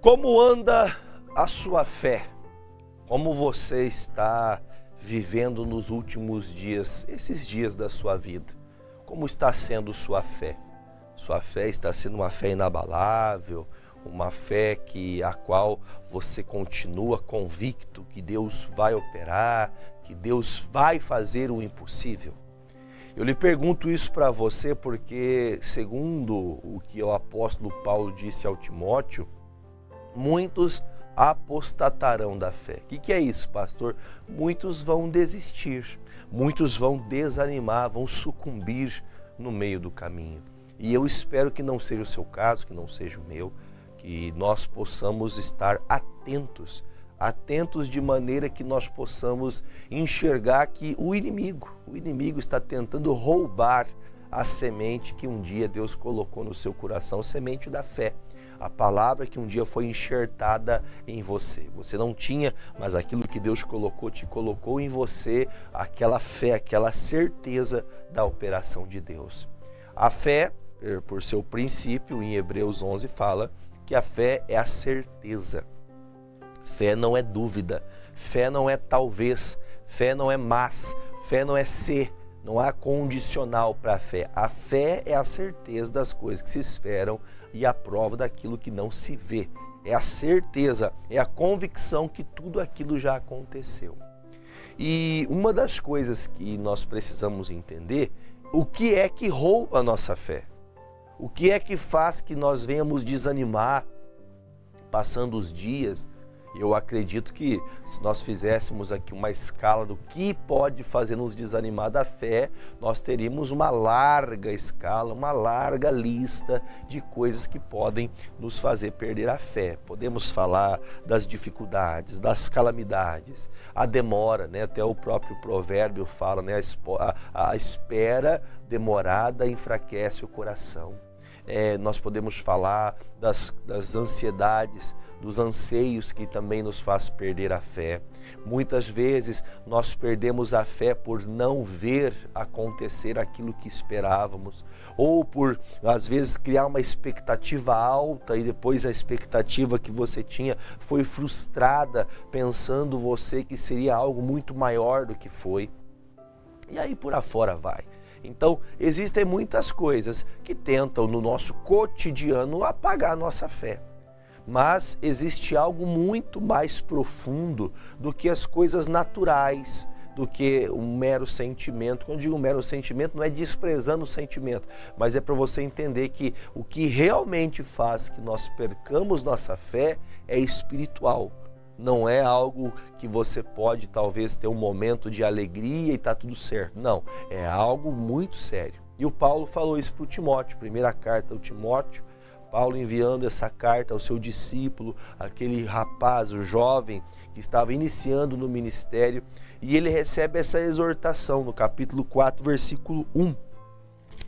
Como anda a sua fé? Como você está vivendo nos últimos dias, esses dias da sua vida? Como está sendo sua fé? Sua fé está sendo uma fé inabalável, uma fé a qual você continua convicto que Deus vai operar, que Deus vai fazer o impossível? Eu lhe pergunto isso para você porque, segundo o que o apóstolo Paulo disse ao Timóteo, muitos apostatarão da fé. O que é isso, pastor? Muitos vão desistir, muitos vão desanimar, vão sucumbir no meio do caminho. E eu espero que não seja o seu caso, que não seja o meu, que nós possamos estar atentos de maneira que nós possamos enxergar que o inimigo está tentando roubar a semente que um dia Deus colocou no seu coração, semente da fé. A palavra que um dia foi enxertada em você. Você não tinha, mas aquilo que Deus te colocou em você, aquela fé, aquela certeza da operação de Deus. A fé, por seu princípio, em Hebreus 11 fala que a fé é a certeza. Fé não é dúvida, fé não é talvez, fé não é mas, fé não é se. Não há condicional para a fé. A fé é a certeza das coisas que se esperam e a prova daquilo que não se vê. É a certeza, é a convicção que tudo aquilo já aconteceu. E uma das coisas que nós precisamos entender, o que é que rouba a nossa fé? O que é que faz que nós venhamos desanimar passando os dias? Eu acredito que se nós fizéssemos aqui uma escala do que pode fazer nos desanimar da fé, nós teríamos uma larga escala, uma larga lista de coisas que podem nos fazer perder a fé. Podemos falar das dificuldades, das calamidades, a demora, né? Até o próprio provérbio fala, né? A espera demorada enfraquece o coração. Nós podemos falar das ansiedades, dos anseios que também nos faz perder a fé. Muitas vezes nós perdemos a fé por não ver acontecer aquilo que esperávamos, ou por, às vezes, criar uma expectativa alta e depois a expectativa que você tinha foi frustrada, pensando você que seria algo muito maior do que foi. E aí por afora vai. Então, existem muitas coisas que tentam no nosso cotidiano apagar a nossa fé. Mas existe algo muito mais profundo do que as coisas naturais, do que um mero sentimento. Quando eu digo mero sentimento, não é desprezando o sentimento, mas é para você entender que o que realmente faz que nós percamos nossa fé é espiritual. Não é algo que você pode talvez ter um momento de alegria e está tudo certo. Não, é algo muito sério. E o Paulo falou isso para o Timóteo, primeira carta ao Timóteo, Paulo enviando essa carta ao seu discípulo, aquele rapaz, o jovem que estava iniciando no ministério, e ele recebe essa exortação no capítulo 4, versículo 1.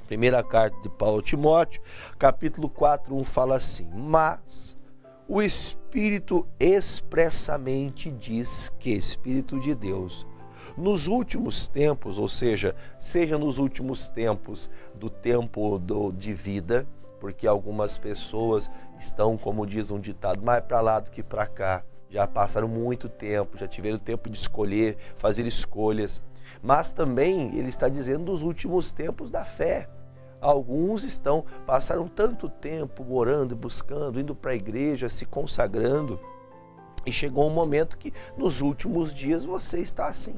Primeira carta de Paulo ao Timóteo, capítulo 4, 1 fala assim: mas o Espírito expressamente diz que, Espírito de Deus, nos últimos tempos, ou seja nos últimos tempos do tempo de vida, porque algumas pessoas estão, como diz um ditado, mais para lá do que para cá, já passaram muito tempo, já tiveram tempo de escolher, fazer escolhas, mas também ele está dizendo dos últimos tempos da fé. Alguns passaram tanto tempo orando e buscando, indo para a igreja, se consagrando, e chegou um momento que nos últimos dias você está assim.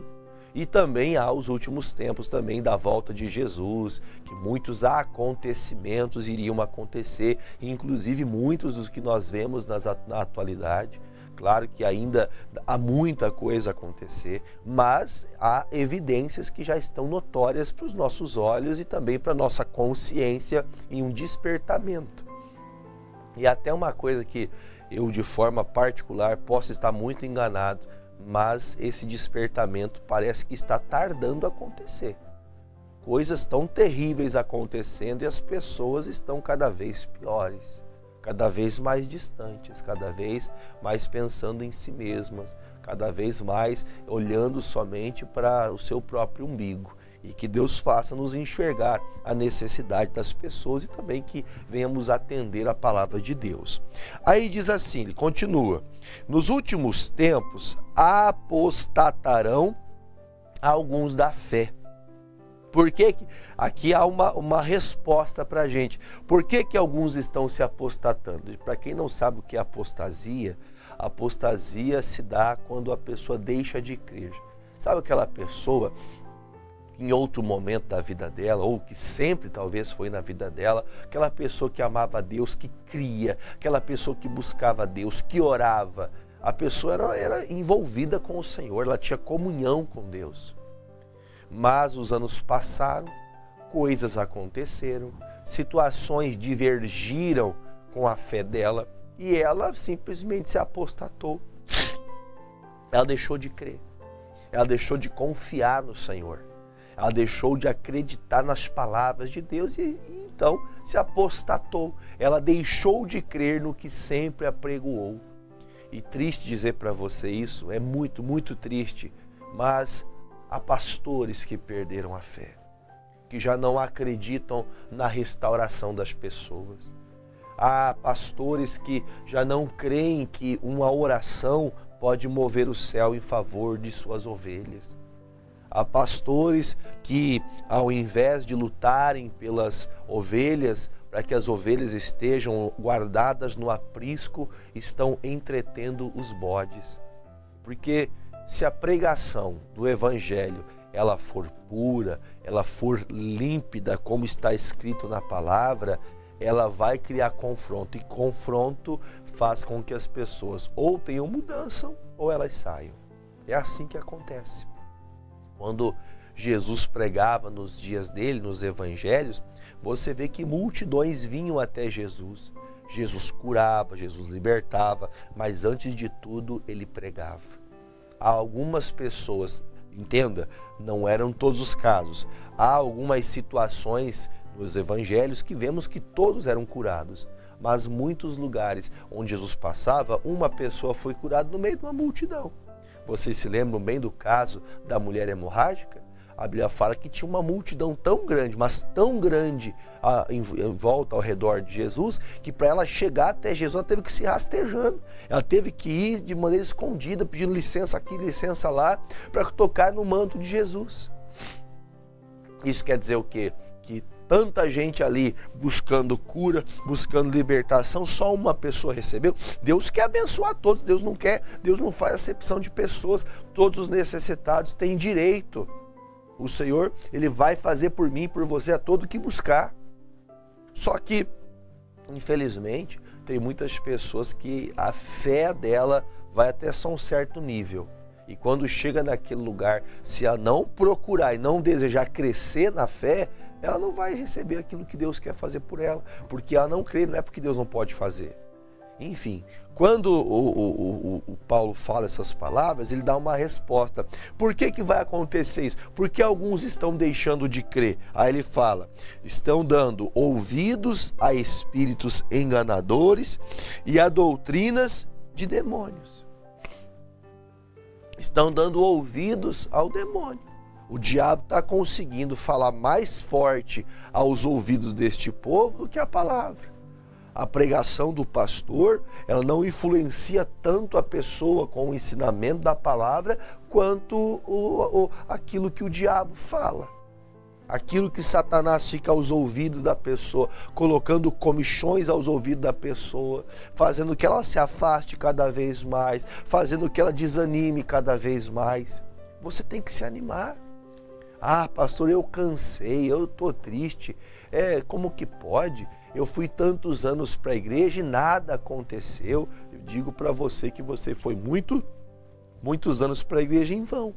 E também há os últimos tempos também da volta de Jesus, que muitos acontecimentos iriam acontecer, inclusive muitos dos que nós vemos na atualidade. Claro que ainda há muita coisa a acontecer, mas há evidências que já estão notórias para os nossos olhos e também para a nossa consciência em um despertamento. E até uma coisa que eu, de forma particular, posso estar muito enganado, mas esse despertamento parece que está tardando a acontecer. Coisas tão terríveis acontecendo e as pessoas estão cada vez piores, cada vez mais distantes, cada vez mais pensando em si mesmas, cada vez mais olhando somente para o seu próprio umbigo. E que Deus faça nos enxergar a necessidade das pessoas e também que venhamos atender a palavra de Deus. Aí diz assim, ele continua: nos últimos tempos apostatarão alguns da fé. Por que aqui há uma resposta para a gente? Por que alguns estão se apostatando? Para quem não sabe o que é apostasia se dá quando a pessoa deixa de crer. Sabe aquela pessoa que em outro momento da vida dela, ou que sempre talvez foi na vida dela, aquela pessoa que amava a Deus, que cria, aquela pessoa que buscava a Deus, que orava, a pessoa era envolvida com o Senhor, ela tinha comunhão com Deus. Mas os anos passaram, coisas aconteceram, situações divergiram com a fé dela e ela simplesmente se apostatou. Ela deixou de crer, ela deixou de confiar no Senhor, ela deixou de acreditar nas palavras de Deus e então se apostatou. Ela deixou de crer no que sempre apregoou. E triste dizer para você isso, é muito, muito triste, mas há pastores que perderam a fé, que já não acreditam na restauração das pessoas. Há pastores que já não creem que uma oração pode mover o céu em favor de suas ovelhas. Há pastores que, ao invés de lutarem pelas ovelhas, para que as ovelhas estejam guardadas no aprisco, estão entretendo os bodes. Porque se a pregação do Evangelho ela for pura, ela for límpida, como está escrito na palavra, ela vai criar confronto. E confronto faz com que as pessoas ou tenham mudança ou elas saiam. É assim que acontece. Quando Jesus pregava nos dias dele, nos evangelhos, você vê que multidões vinham até Jesus. Jesus curava, Jesus libertava, mas antes de tudo ele pregava. Há algumas pessoas, entenda, não eram todos os casos, há algumas situações nos evangelhos que vemos que todos eram curados, mas muitos lugares onde Jesus passava, uma pessoa foi curada no meio de uma multidão. Vocês se lembram bem do caso da mulher hemorrágica? A Bíblia fala que tinha uma multidão tão grande, mas tão grande em volta ao redor de Jesus, que para ela chegar até Jesus, ela teve que se rastejando. Ela teve que ir de maneira escondida, pedindo licença aqui, licença lá, para tocar no manto de Jesus. Isso quer dizer o quê? Que tanta gente ali buscando cura, buscando libertação, só uma pessoa recebeu. Deus quer abençoar todos, Deus não faz acepção de pessoas, todos os necessitados têm direito. O Senhor, Ele vai fazer por mim e por você a todo que buscar. Só que, infelizmente, tem muitas pessoas que a fé dela vai até só um certo nível. E quando chega naquele lugar, se ela não procurar e não desejar crescer na fé, ela não vai receber aquilo que Deus quer fazer por ela, porque ela não crê, não é porque Deus não pode fazer. Enfim, quando o Paulo fala essas palavras, ele dá uma resposta. Por que vai acontecer isso? Porque alguns estão deixando de crer. Aí ele fala, estão dando ouvidos a espíritos enganadores e a doutrinas de demônios. Estão dando ouvidos ao demônio. O diabo está conseguindo falar mais forte aos ouvidos deste povo do que a palavra. A pregação do pastor, ela não influencia tanto a pessoa com o ensinamento da palavra quanto aquilo que o diabo fala. Aquilo que Satanás fica aos ouvidos da pessoa, colocando comichões aos ouvidos da pessoa, fazendo que ela se afaste cada vez mais, fazendo que ela desanime cada vez mais. Você tem que se animar. Ah, pastor, eu cansei, eu estou triste. Como que pode? Eu fui tantos anos para a igreja e nada aconteceu. Eu digo para você que você foi muitos anos para a igreja em vão.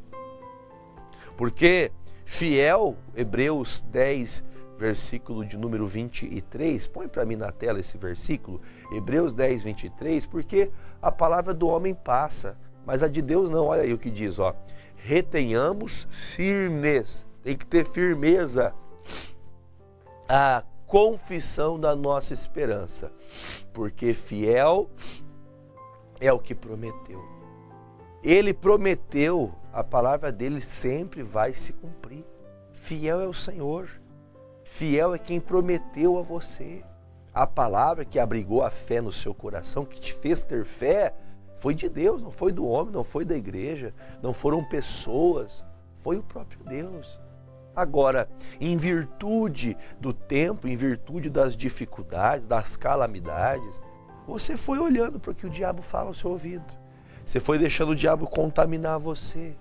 Porque fiel, Hebreus 10, versículo de número 23, põe para mim na tela esse versículo, Hebreus 10, 23, porque a palavra do homem passa, mas a de Deus não. Olha aí o que diz, ó. Retenhamos firmes, tem que ter firmeza, a confissão da nossa esperança, porque fiel é o que prometeu. Ele prometeu, a palavra dele sempre vai se cumprir. Fiel é o Senhor. Fiel é quem prometeu a você. A palavra que abrigou a fé no seu coração, que te fez ter fé, foi de Deus, não foi do homem, não foi da igreja, não foram pessoas, foi o próprio Deus. Agora, em virtude do tempo, em virtude das dificuldades, das calamidades, você foi olhando para o que o diabo fala no seu ouvido. Você foi deixando o diabo contaminar você.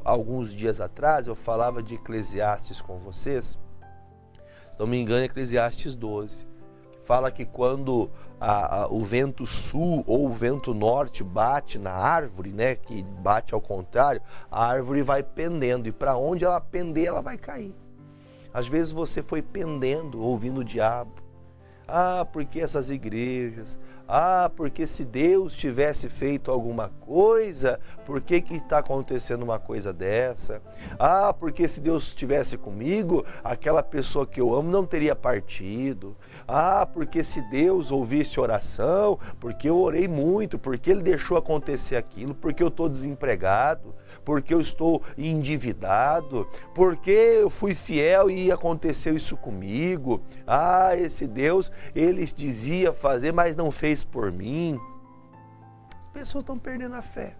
Alguns dias atrás, eu falava de Eclesiastes com vocês. Se não me engano, Eclesiastes 12. Que fala que quando o vento sul ou o vento norte bate na árvore, né, que bate ao contrário, a árvore vai pendendo. E para onde ela pender, ela vai cair. Às vezes você foi pendendo, ouvindo o diabo. Porque essas igrejas? Porque se Deus tivesse feito alguma coisa, por que está acontecendo uma coisa dessa? Porque se Deus estivesse comigo, aquela pessoa que eu amo não teria partido. Porque se Deus ouvisse oração, porque eu orei muito, porque Ele deixou acontecer aquilo, porque eu estou desempregado, porque eu estou endividado, porque eu fui fiel e aconteceu isso comigo. Esse Deus, Ele dizia fazer, mas não fez por mim. As pessoas estão perdendo a fé.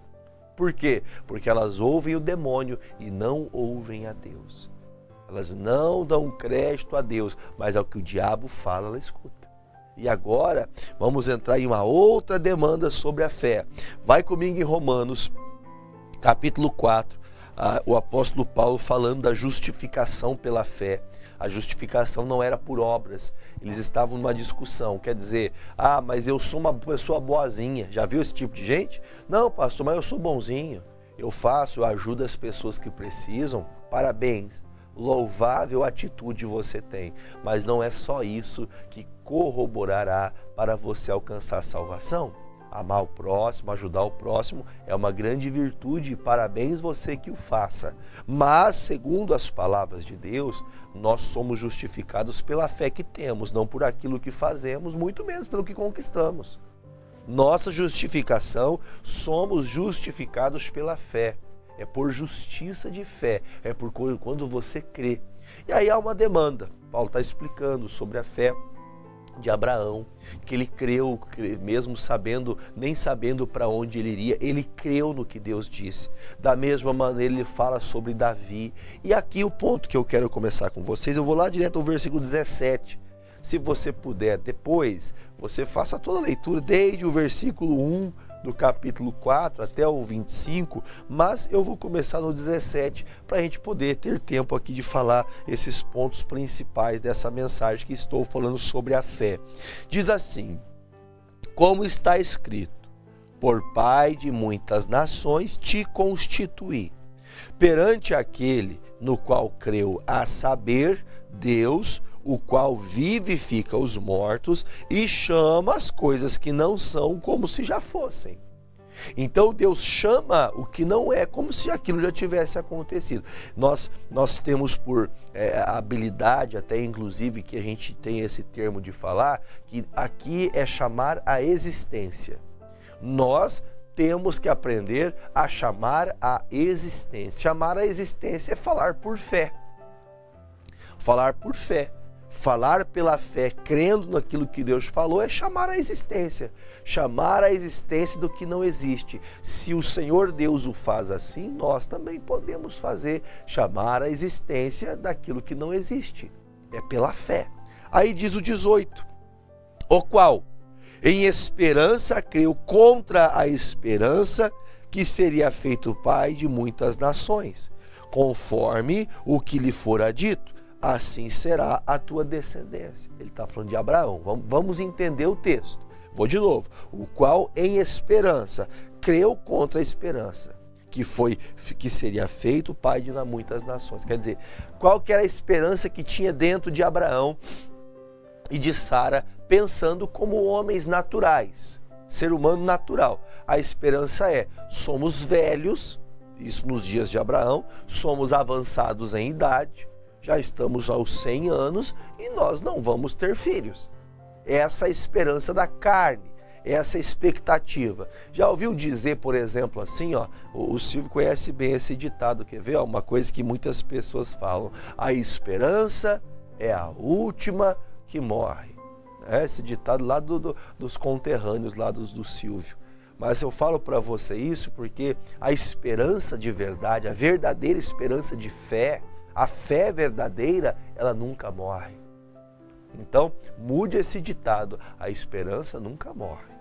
Por quê? Porque elas ouvem o demônio e não ouvem a Deus. Elas não dão crédito a Deus, mas ao que o diabo fala, ela escuta. E agora, vamos entrar em uma outra demanda sobre a fé. Vai comigo em Romanos, capítulo 4, o apóstolo Paulo falando da justificação pela fé. A justificação não era por obras. Eles estavam numa discussão, quer dizer, mas eu sou uma pessoa boazinha. Já viu esse tipo de gente? Não, pastor, mas eu sou bonzinho. Eu ajudo as pessoas que precisam. Parabéns. Louvável atitude você tem. Mas não é só isso que corroborará para você alcançar a salvação. Amar o próximo, ajudar o próximo é uma grande virtude e parabéns você que o faça. Mas, segundo as palavras de Deus, nós somos justificados pela fé que temos, não por aquilo que fazemos, muito menos pelo que conquistamos. Nossa justificação, somos justificados pela fé. É por justiça de fé, é por quando você crê. E aí há uma demanda. Paulo está explicando sobre a fé de Abraão, que ele creu, mesmo nem sabendo para onde ele iria, ele creu no que Deus disse. Da mesma maneira ele fala sobre Davi. E aqui o ponto que eu quero começar com vocês, eu vou lá direto ao versículo 17. Se você puder depois, você faça toda a leitura desde o versículo 1 do capítulo 4 até o 25, mas eu vou começar no 17 para a gente poder ter tempo aqui de falar esses pontos principais dessa mensagem que estou falando sobre a fé. Diz assim: como está escrito, por pai de muitas nações te constituí, perante aquele no qual creu, a saber, Deus, o qual vivifica os mortos e chama as coisas que não são como se já fossem. Então Deus chama o que não é como se aquilo já tivesse acontecido. Nós temos por habilidade, até inclusive que a gente tem esse termo de falar, que aqui é chamar a existência. Nós temos que aprender a chamar a existência. Chamar a existência é falar por fé. Falar por fé. Falar pela fé, crendo naquilo que Deus falou, é chamar a existência. Chamar a existência do que não existe. Se o Senhor Deus o faz assim, nós também podemos fazer. Chamar a existência daquilo que não existe. É pela fé. Aí diz o 18. O qual, em esperança, creu contra a esperança, que seria feito pai de muitas nações, conforme o que lhe fora dito. Assim será a tua descendência. Ele está falando de Abraão. Vamos entender o texto. Vou de novo. O qual em esperança creu contra a esperança, que seria feito pai de muitas nações. Quer dizer, qual que era a esperança que tinha dentro de Abraão e de Sara, pensando como homens naturais, ser humano natural. A esperança somos velhos, isso nos dias de Abraão, somos avançados em idade, já estamos aos 100 anos e nós não vamos ter filhos. Essa é a esperança da carne. essa expectativa. Já ouviu dizer, por exemplo, assim, ó, o Silvio conhece bem esse ditado, quer ver? Uma coisa que muitas pessoas falam: a esperança é a última que morre. Esse ditado lá dos conterrâneos lá do Silvio. Mas eu falo para você isso porque a esperança de verdade, a verdadeira esperança de fé, a fé verdadeira, ela nunca morre. Então, mude esse ditado: a esperança nunca morre.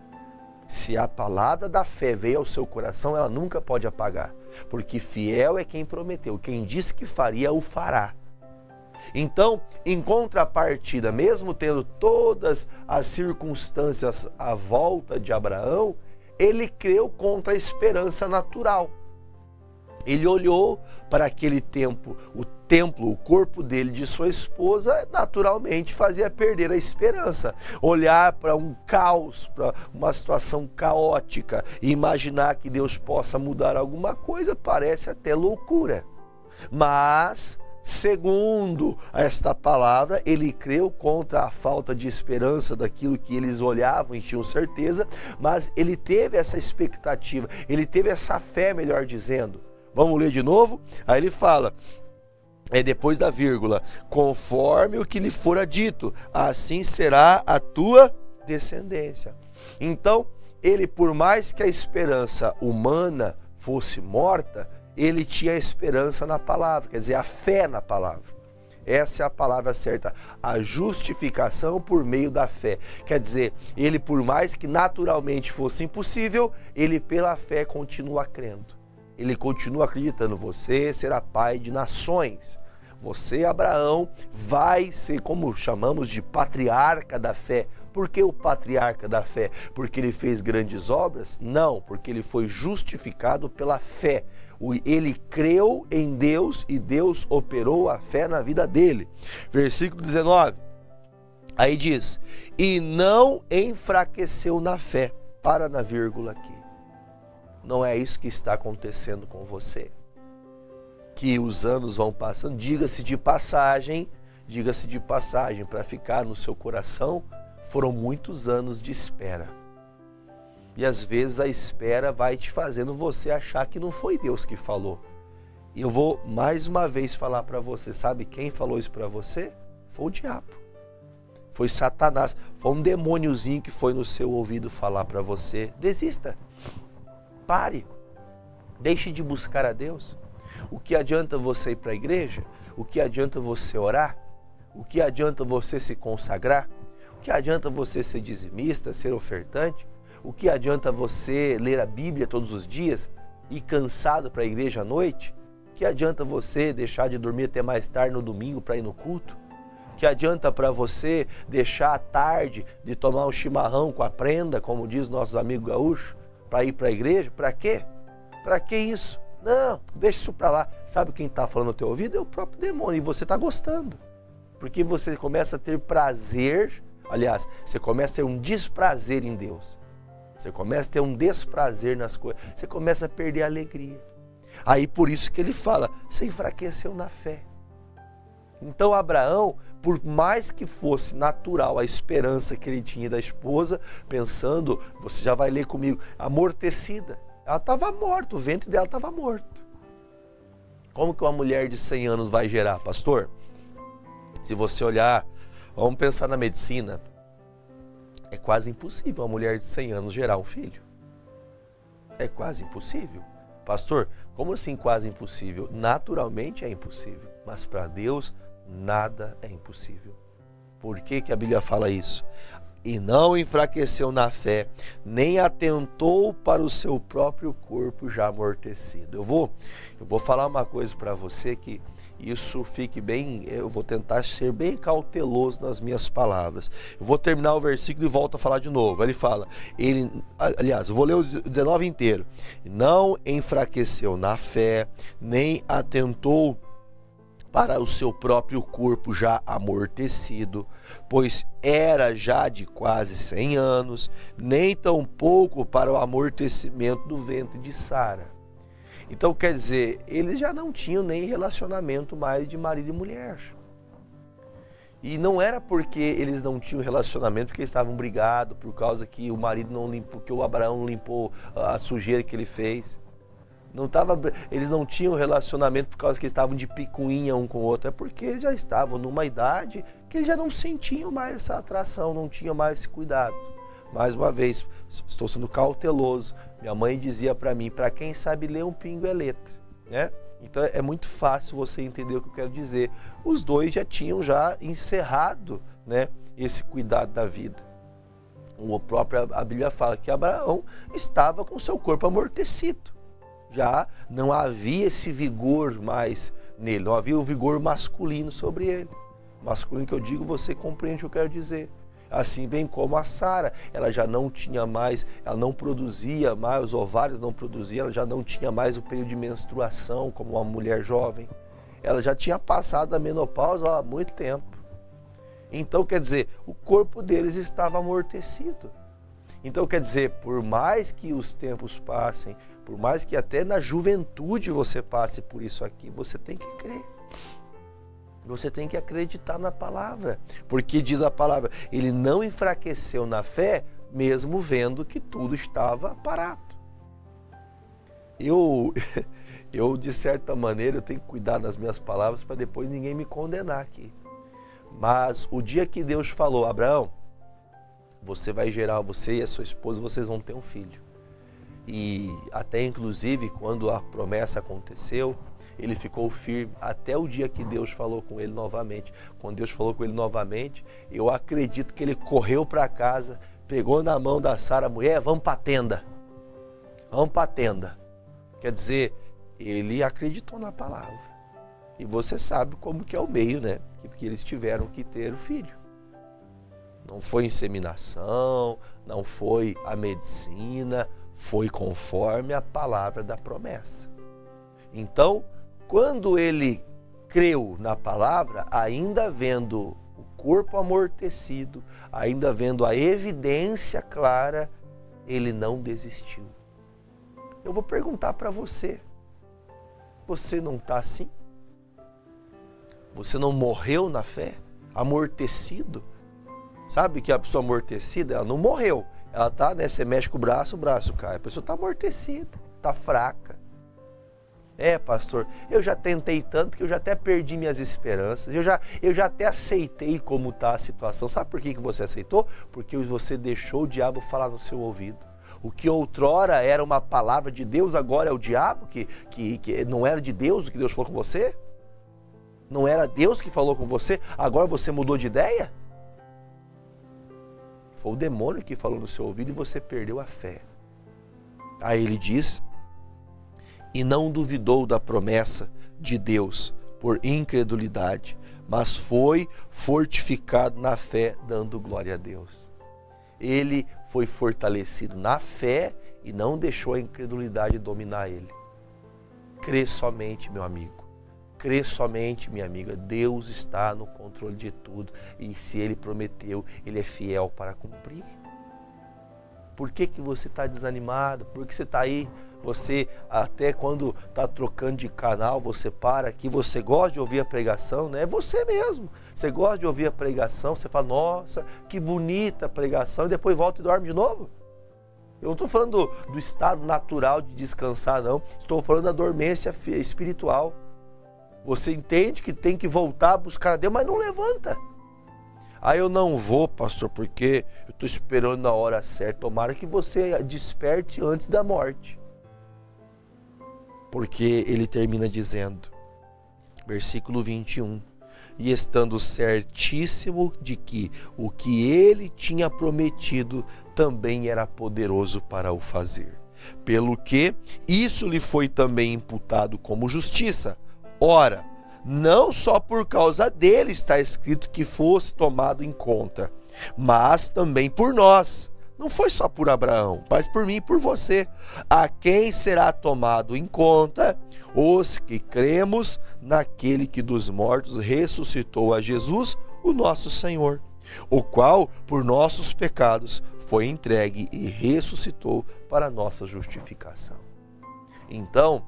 Se a palavra da fé veio ao seu coração, ela nunca pode apagar, porque fiel é quem prometeu, quem disse que faria, o fará. Então, em contrapartida, mesmo tendo todas as circunstâncias à volta de Abraão, ele creu contra a esperança natural. Ele olhou para aquele templo, o corpo dele, de sua esposa, naturalmente fazia perder a esperança. Olhar para um caos, para uma situação caótica e imaginar que Deus possa mudar alguma coisa parece até loucura. Mas, segundo esta palavra, ele creu contra a falta de esperança daquilo que eles olhavam e tinham certeza, mas ele teve essa expectativa, ele teve essa fé, melhor dizendo. Vamos ler de novo? Aí ele fala, depois da vírgula: conforme o que lhe fora dito, assim será a tua descendência. Então, ele, por mais que a esperança humana fosse morta, ele tinha a esperança na palavra, quer dizer, a fé na palavra. Essa é a palavra certa, a justificação por meio da fé. Quer dizer, ele, por mais que naturalmente fosse impossível, ele pela fé continua crendo. Ele continua acreditando: você será pai de nações. Você, Abraão, vai ser, como chamamos de patriarca da fé. Por que o patriarca da fé? Porque ele fez grandes obras? Não, porque ele foi justificado pela fé. Ele creu em Deus e Deus operou a fé na vida dele. Versículo 19, aí diz: e não enfraqueceu na fé. Para na vírgula aqui. Não é isso que está acontecendo com você. Que os anos vão passando, diga-se de passagem, para ficar no seu coração, foram muitos anos de espera. E às vezes a espera vai te fazendo você achar que não foi Deus que falou. E eu vou mais uma vez falar para você, sabe quem falou isso para você? Foi o diabo. Foi Satanás, foi um demôniozinho que foi no seu ouvido falar para você: desista. Pare, deixe de buscar a Deus. O que adianta você ir para a igreja? O que adianta você orar? O que adianta você se consagrar? O que adianta você ser dizimista, ser ofertante? O que adianta você ler a Bíblia todos os dias e ir cansado para a igreja à noite? O que adianta você deixar de dormir até mais tarde no domingo para ir no culto? O que adianta para você deixar a tarde de tomar um chimarrão com a prenda, como diz nossos amigos gaúchos, para ir para a igreja? Para quê? Para que isso? Não, deixa isso para lá. Sabe quem está falando no teu ouvido? É o próprio demônio. E você está gostando. Porque você começa a ter prazer, aliás, você começa a ter um desprazer em Deus. Você começa a ter um desprazer nas coisas. Você começa a perder a alegria. Aí por isso que ele fala: você enfraqueceu na fé. Então Abraão, por mais que fosse natural a esperança que ele tinha da esposa, pensando, você já vai ler comigo, amortecida. Ela estava morta, o ventre dela estava morto. Como que uma mulher de 100 anos vai gerar, pastor? Se você olhar, vamos pensar na medicina, é quase impossível uma mulher de 100 anos gerar um filho. É quase impossível. Pastor, como assim quase impossível? Naturalmente é impossível, mas para Deus nada é impossível. Por que que a Bíblia fala isso? E não enfraqueceu na fé, nem atentou para o seu próprio corpo já amortecido. Eu vou falar uma coisa para você que isso fique bem, eu vou tentar ser bem cauteloso nas minhas palavras. Eu vou terminar o versículo e volto a falar de novo. Ele fala, aliás, eu vou ler o 19 inteiro. Não enfraqueceu na fé, nem atentou para o seu próprio corpo já amortecido, pois era já de quase 100 anos, nem tampouco para o amortecimento do ventre de Sara. Então quer dizer, eles já não tinham nem relacionamento mais de marido e mulher. E não era porque eles não tinham relacionamento, porque eles estavam brigados, por causa que o marido não limpou, que o Abraão não limpou a sujeira que ele fez. Eles não tinham relacionamento por causa que eles estavam de picuinha um com o outro. É porque eles já estavam numa idade que eles já não sentiam mais essa atração, não tinham mais esse cuidado. Mais uma vez, estou sendo cauteloso. Minha mãe dizia para mim, para quem sabe ler um pingo é letra, né? Então é muito fácil você entender o que eu quero dizer. Os dois já tinham encerrado, né, esse cuidado da vida. A Bíblia fala que Abraão estava com seu corpo amortecido. Já não havia esse vigor mais nele, não havia o vigor masculino sobre ele. Masculino que eu digo, você compreende o que eu quero dizer. Assim bem como a Sara, ela já não tinha mais, ela não produzia mais, os ovários não produziam, ela já não tinha mais o período de menstruação como uma mulher jovem. Ela já tinha passado a menopausa há muito tempo. Então, quer dizer, o corpo deles estava amortecido. Então, quer dizer, por mais que os tempos passem, por mais que até na juventude você passe por isso aqui, você tem que crer. Você tem que acreditar na palavra, porque diz a palavra, ele não enfraqueceu na fé, mesmo vendo que tudo estava parado. Eu de certa maneira, eu tenho que cuidar das minhas palavras para depois ninguém me condenar aqui. Mas o dia que Deus falou, Abraão, você e a sua esposa, vocês vão ter um filho. E até inclusive quando a promessa aconteceu, ele ficou firme até o dia que Deus falou com ele novamente. Quando Deus falou com ele novamente, eu acredito que ele correu para casa, pegou na mão da Sara, mulher, vamos para a tenda. Vamos para a tenda. Quer dizer, ele acreditou na palavra. E você sabe como que é o meio, né? Que eles tiveram que ter o filho. Não foi inseminação, não foi a medicina, foi conforme a palavra da promessa. Então, quando ele creu na palavra, ainda vendo o corpo amortecido, ainda vendo a evidência clara, ele não desistiu. Eu vou perguntar para você, você não está assim? Você não morreu na fé? Amortecido? Sabe que a pessoa amortecida, ela não morreu. Ela está, né? Você mexe com o braço cai. A pessoa está amortecida, está fraca. Pastor, eu já tentei tanto que eu já até perdi minhas esperanças. Eu já até aceitei como está a situação. Sabe por que você aceitou? Porque você deixou o diabo falar no seu ouvido. O que outrora era uma palavra de Deus, agora é o diabo, que não era de Deus o que Deus falou com você? Não era Deus que falou com você? Agora você mudou de ideia? Foi o demônio que falou no seu ouvido e você perdeu a fé. Aí ele diz, e não duvidou da promessa de Deus por incredulidade, mas foi fortificado na fé, dando glória a Deus. Ele foi fortalecido na fé e não deixou a incredulidade dominar ele. Crê somente, meu amigo. Crê somente, minha amiga, Deus está no controle de tudo e se Ele prometeu, Ele é fiel para cumprir. Por que você está desanimado? Por que você está aí? Você até quando está trocando de canal, você para aqui, você gosta de ouvir a pregação, né? É você mesmo. Você gosta de ouvir a pregação, você fala, nossa, que bonita a pregação, e depois volta e dorme de novo? Eu não estou falando do estado natural de descansar, não. Estou falando da dormência espiritual. Você entende que tem que voltar a buscar a Deus, mas não levanta. Eu não vou, pastor, porque eu estou esperando a hora certa. Tomara que você desperte antes da morte. Porque ele termina dizendo, versículo 21, e estando certíssimo de que o que ele tinha prometido também era poderoso para o fazer. Pelo que isso lhe foi também imputado como justiça. Ora, não só por causa dele está escrito que fosse tomado em conta, mas também por nós. Não foi só por Abraão, mas por mim e por você. A quem será tomado em conta os que cremos naquele que dos mortos ressuscitou a Jesus, o nosso Senhor, o qual, por nossos pecados, foi entregue e ressuscitou para nossa justificação. Então,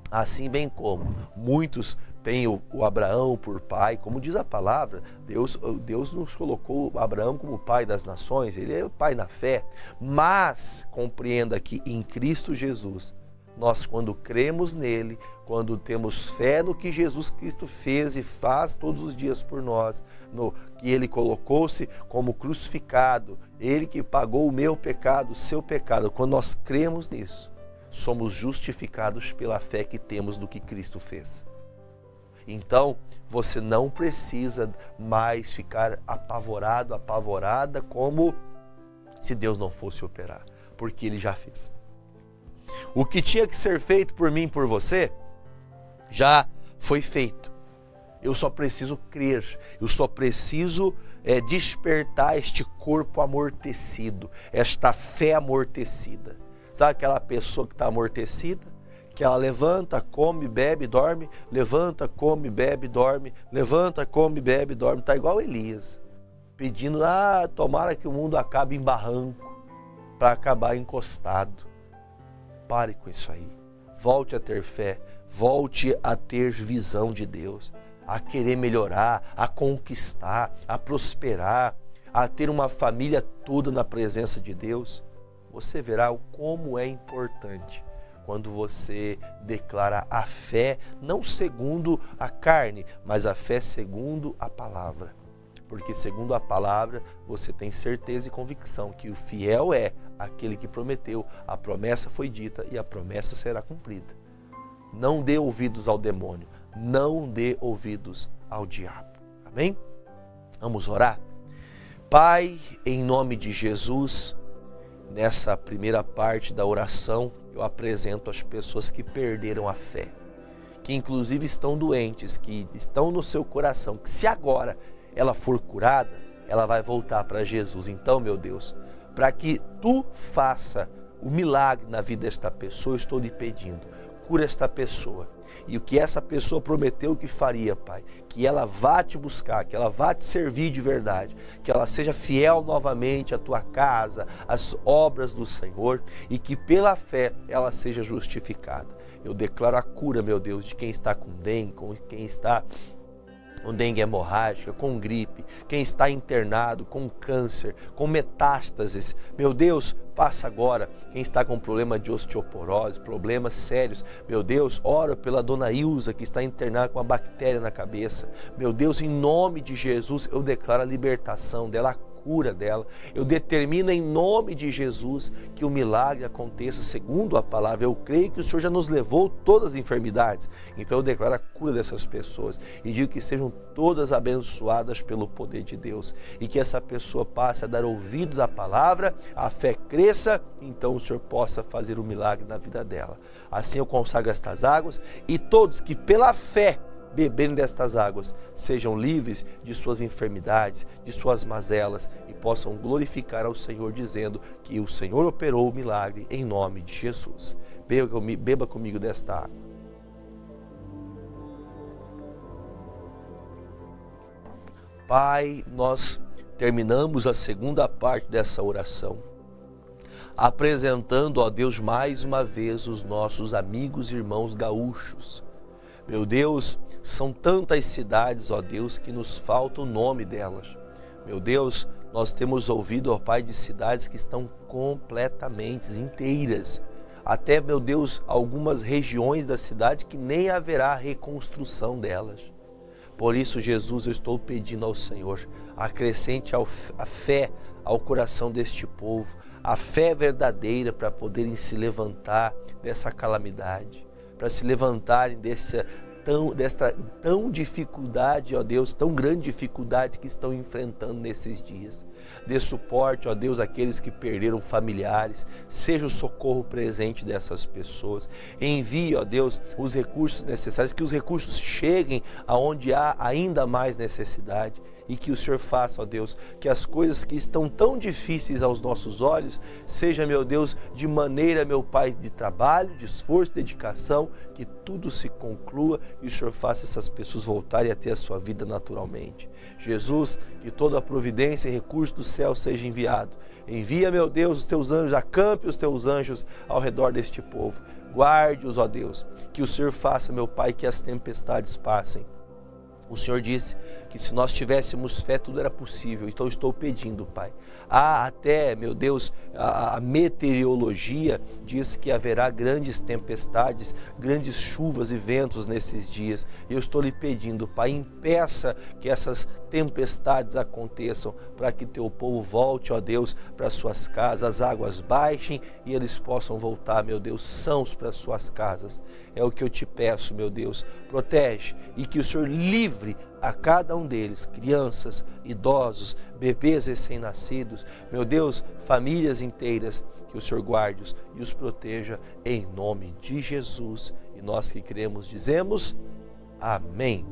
assim bem como muitos tem o Abraão por pai, como diz a palavra, Deus nos colocou Abraão como pai das nações, ele é o pai na fé, mas compreenda que em Cristo Jesus, nós quando cremos nele, quando temos fé no que Jesus Cristo fez e faz todos os dias por nós, no que ele colocou-se como crucificado, ele que pagou o meu pecado, o seu pecado, quando nós cremos nisso, somos justificados pela fé que temos no que Cristo fez. Então, você não precisa mais ficar apavorado, apavorada, como se Deus não fosse operar, porque ele já fez. O que tinha que ser feito por mim e por você, já foi feito. Eu só preciso crer, eu só preciso despertar este corpo amortecido, esta fé amortecida. Sabe aquela pessoa que está amortecida? Que ela levanta, come, bebe, dorme, levanta, come, bebe, dorme, levanta, come, bebe, dorme. Está igual Elias, pedindo, tomara que o mundo acabe em barranco, para acabar encostado. Pare com isso aí. Volte a ter fé, volte a ter visão de Deus, a querer melhorar, a conquistar, a prosperar, a ter uma família toda na presença de Deus. Você verá como é importante quando você declara a fé, não segundo a carne, mas a fé segundo a palavra. Porque segundo a palavra, você tem certeza e convicção que o fiel é aquele que prometeu, a promessa foi dita e a promessa será cumprida. Não dê ouvidos ao demônio, não dê ouvidos ao diabo. Amém? Vamos orar? Pai, em nome de Jesus, nessa primeira parte da oração, eu apresento as pessoas que perderam a fé, que inclusive estão doentes, que estão no seu coração, que se agora ela for curada, ela vai voltar para Jesus. Então, meu Deus, para que tu faça o milagre na vida desta pessoa, eu estou lhe pedindo, cura esta pessoa. E o que essa pessoa prometeu que faria, Pai, que ela vá te buscar, que ela vá te servir de verdade, que ela seja fiel novamente à tua casa, às obras do Senhor, e que pela fé ela seja justificada. Eu declaro a cura, meu Deus, de quem está com dengue, com quem está com dengue hemorrágica, com gripe, quem está internado, com câncer, com metástases. Meu Deus, passa agora. Quem está com problema de osteoporose, problemas sérios. Meu Deus, oro pela dona Ilza, que está internada com uma bactéria na cabeça. Meu Deus, em nome de Jesus, eu declaro a libertação dela, a cura dela. Eu determino em nome de Jesus que o milagre aconteça segundo a palavra. Eu creio que o Senhor já nos levou todas as enfermidades. Então eu declaro a cura dessas pessoas e digo que sejam todas abençoadas pelo poder de Deus e que essa pessoa passe a dar ouvidos à palavra, a fé cresça, então o Senhor possa fazer o milagre na vida dela. Assim eu consagro estas águas e todos que pela fé beberem destas águas, sejam livres de suas enfermidades, de suas mazelas e possam glorificar ao Senhor, dizendo que o Senhor operou o milagre em nome de Jesus. Beba comigo desta água. Pai, nós terminamos a segunda parte dessa oração, apresentando, ó Deus, mais uma vez os nossos amigos e irmãos gaúchos. Meu Deus, são tantas cidades, ó Deus, que nos falta o nome delas. Meu Deus, nós temos ouvido, ó Pai, de cidades que estão completamente inteiras. Até, meu Deus, algumas regiões da cidade que nem haverá reconstrução delas. Por isso, Jesus, eu estou pedindo ao Senhor, acrescente a fé ao coração deste povo, a fé verdadeira para poderem se levantar dessa calamidade, para se levantarem desta tão dificuldade, ó Deus, tão grande dificuldade que estão enfrentando nesses dias. Dê suporte, ó Deus, àqueles que perderam familiares, seja o socorro presente dessas pessoas. Envie, ó Deus, os recursos necessários, que os recursos cheguem aonde há ainda mais necessidade e que o Senhor faça, ó Deus, que as coisas que estão tão difíceis aos nossos olhos, seja, meu Deus, de maneira, meu Pai, de trabalho, de esforço, de dedicação, que tudo se conclua e o Senhor faça essas pessoas voltarem a ter a sua vida naturalmente. Jesus, que toda a providência e recurso do céu seja enviado. Envia, meu Deus, os teus anjos, acampe os teus anjos ao redor deste povo. Guarde-os, ó Deus, que o Senhor faça, meu Pai, que as tempestades passem. O Senhor disse que se nós tivéssemos fé, tudo era possível. Então eu estou pedindo, Pai. Até, meu Deus, a meteorologia diz que haverá grandes tempestades, grandes chuvas e ventos nesses dias. Eu estou lhe pedindo, Pai, impeça que essas tempestades aconteçam, para que teu povo volte, ó Deus, para suas casas, as águas baixem e eles possam voltar, meu Deus, sãos para suas casas. É o que eu te peço, meu Deus. Protege e que o Senhor livre a cada um deles, crianças, idosos, bebês recém-nascidos, meu Deus, famílias inteiras, que o Senhor guarde-os e os proteja em nome de Jesus. E nós que cremos dizemos amém.